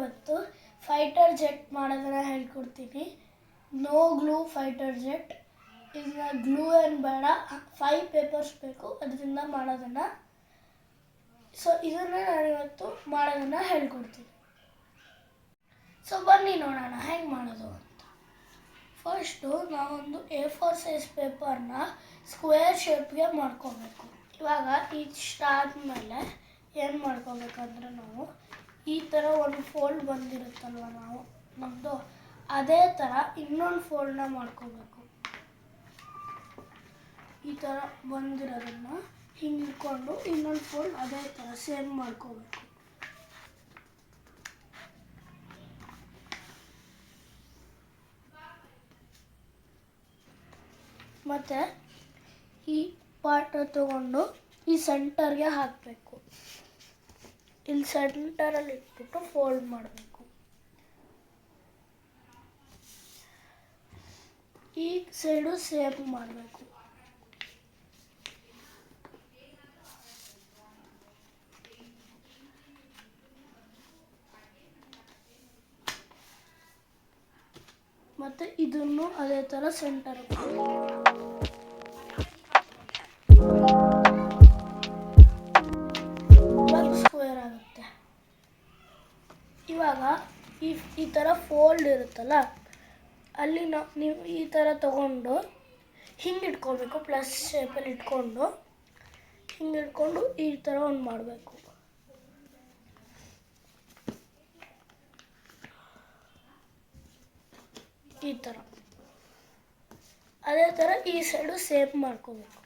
ಇವತ್ತು fighter jet ಮಾಡೋದನ್ನು ಹೇಳ್ಕೊಡ್ತೀನಿ. No glue fighter jet. ಇದನ್ನ ಗ್ಲೂ ಏನು ಬೇಡ, 5 ಪೇಪರ್ಸ್ ಬೇಕು ಅದರಿಂದ ಮಾಡೋದನ್ನು. ಸೊ ಇದನ್ನು ನಾನಿವತ್ತು ಮಾಡೋದನ್ನು ಹೇಳ್ಕೊಡ್ತೀನಿ. ಸೊ ಬನ್ನಿ ನೋಡೋಣ ಹೆಂಗೆ ಮಾಡೋದು ಅಂತ. ಫಸ್ಟು ನಾವೊಂದು A4 ಸೈಜ್ ಪೇಪರ್ನ ಸ್ಕ್ವೇರ್ ಶೇಪ್ಗೆ ಮಾಡ್ಕೋಬೇಕು. ಇವಾಗ ಇಷ್ಟ ಆದಮೇಲೆ ಏನು ಮಾಡ್ಕೋಬೇಕಂದ್ರೆ ನಾವು ಈ ಥರ ಒಂದು ಫೋಲ್ಡ್ ಬಂದಿರುತ್ತಲ್ವ ನಮ್ಮದು ಅದೇ ಥರ ಇನ್ನೊಂದು ಫೋಲ್ಡ್ನ ಮಾಡ್ಕೋಬೇಕು. ಈ ಥರ ಬಂದಿರೋದನ್ನು ಹಿಂಗೆ ಇಟ್ಕೊಂಡು ಇನ್ನೊಂದು ಫೋಲ್ಡ್ ಅದೇ ಥರ ಸೇಮ್ ಮಾಡ್ಕೋಬೇಕು. ಮತ್ತು ಈ ಪಾರ್ಟ್ ತಗೊಂಡು ಈ ಸೆಂಟರ್ಗೆ ಹಾಕಬೇಕು. ಇಲ್ಲಿ ಸೆಂಟರಲ್ಲಿ ಇಟ್ಬಿಟ್ಟು ಫೋಲ್ಡ್ ಮಾಡಬೇಕು. ಈ ಸೈಡು ಸೇಮ್ ಮಾಡಬೇಕು. ಮತ್ತು ಇದನ್ನು ಅದೇ ಥರ ಸೆಂಟರ್ ಸ್ಕ್ವೇರ್ ಆಗುತ್ತೆ. ಇವಾಗ ಈ ಥರ ಫೋಲ್ಡ್ ಇರುತ್ತಲ್ಲ ಅಲ್ಲಿ ನೀವು ಈ ಥರ ತಗೊಂಡು ಹಿಂಗೆ ಇಟ್ಕೋಬೇಕು. ಪ್ಲಸ್ ಶೇಪಲ್ಲಿ ಇಟ್ಕೊಂಡು ಹಿಂಗೆ ಇಟ್ಕೊಂಡು ಈ ಥರ ಒಂದು ಮಾಡಬೇಕು. ಈ ಥರ ಅದೇ ಥರ ಈ ಸೈಡು ಸೇಪ್ ಮಾಡ್ಕೋಬೇಕು.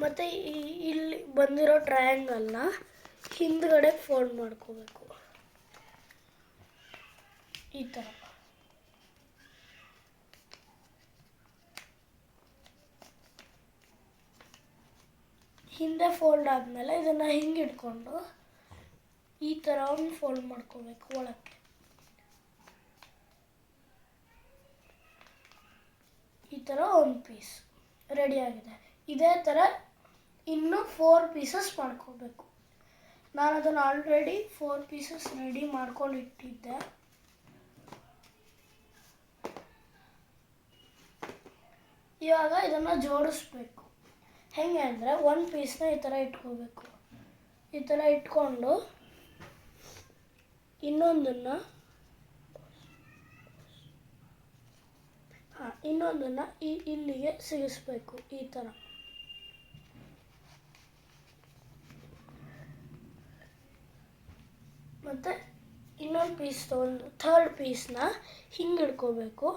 ಮತ್ತು ಇಲ್ಲಿ ಬಂದಿರೋ ಟ್ರಯಾಂಗಲ್ನ ಹಿಂದ್ಗಡೆ ಫೋಲ್ಡ್ ಮಾಡ್ಕೋಬೇಕು ಈ ಥರ. ಹಿಂದೆ ಫೋಲ್ಡ್ ಆದಮೇಲೆ ಇದನ್ನು ಹಿಂಗೆ ಇಟ್ಕೊಂಡು ಈ ಥರ ಒಂದು ಫೋಲ್ಡ್ ಮಾಡ್ಕೋಬೇಕು ಒಳಕ್ಕೆ. ಈ ಥರ ಒಂದು ಪೀಸ್ ರೆಡಿಯಾಗಿದೆ. ಇದೇ ಥರ ಇನ್ನೂ 4 ಪೀಸಸ್ ಮಾಡ್ಕೋಬೇಕು. ನಾನು ಅದನ್ನು ಆಲ್ರೆಡಿ 4 ಪೀಸಸ್ ರೆಡಿ ಮಾಡ್ಕೊಂಡು ಇಟ್ಟಿದ್ದೆ. ಇವಾಗ ಇದನ್ನು ಜೋಡಿಸ್ಬೇಕು. ಹೆಂಗೆ ಅಂದರೆ ಒಂದು ಪೀಸ್ನ ಈ ಥರ ಇಟ್ಕೋಬೇಕು. ಈ ಥರ ಇಟ್ಕೊಂಡು ಇನ್ನೊಂದನ್ನು ಇಲ್ಲಿಗೆ ಸಿಗಿಸ್ಬೇಕು ಈ ಥರ. ಮತ್ತು ಇನ್ನೊಂದು ಪೀಸ್ ತಗೊಂಡು ಥರ್ಡ್ ಪೀಸ್ನ ಹಿಂಗೆ ಹಿಡ್ಕೋಬೇಕು.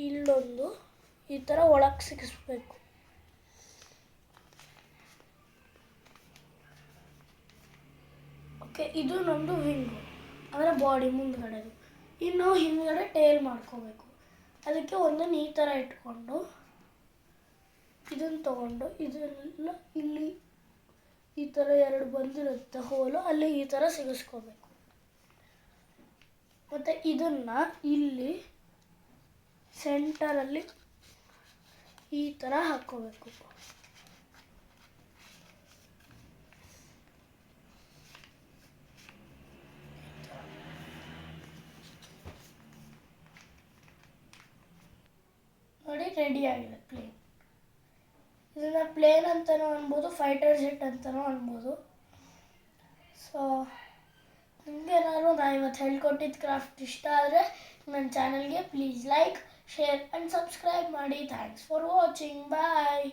ಇಲ್ಲೊಂದು ಈ ಥರ ಒಳಗೆ ಸಿಗಿಸ್ಬೇಕು. ಓಕೆ, ಇದು ನಮ್ಮದು ವಿಂಗು ಅಂದರೆ ಬಾಡಿ ಮುಂದ್ಗಡೆದು. ಇನ್ನು ಹಿಂದ್ಗಡೆ ಟೇಲ್ ಮಾಡ್ಕೋಬೇಕು. ಅದಕ್ಕೆ ಒಂದನ್ನು ಈ ಥರ ಇಟ್ಕೊಂಡು ಇದನ್ನು ತಗೊಂಡು ಇದೆಲ್ಲ ಇಲ್ಲಿ ಈ ಥರ 2 ಬಂದಿರುತ್ತೆ ಹೋಲು, ಅಲ್ಲಿ ಈ ಥರ ಸಿಗಿಸ್ಕೋಬೇಕು. ಮತ್ತು ಇದನ್ನು ಇಲ್ಲಿ ಸೆಂಟರಲ್ಲಿ ಈ ಥರ ಹಾಕ್ಕೋಬೇಕು. ನೋಡಿ, ರೆಡಿ ಆಗಿದೆ ಪ್ಲೇನ್. ಇದನ್ನು ಪ್ಲೇನ್ ಅಂತಲೂ ಅನ್ಬೋದು, ಫೈಟರ್ ಜೆಟ್ ಅಂತಲೂ ಅನ್ಬೋದು. ಸೊ ನಿಮಗೇನಾದ್ರು ನಾನು ಇವತ್ತು ಹೇಳ್ಕೊಟ್ಟಿದ್ದು ಕ್ರಾಫ್ಟ್ ಇಷ್ಟ ಆದರೆ ನನ್ನ ಚಾನಲ್ಗೆ please like, share and subscribe ಮಾಡಿ. Thanks for watching. ಬಾಯ್.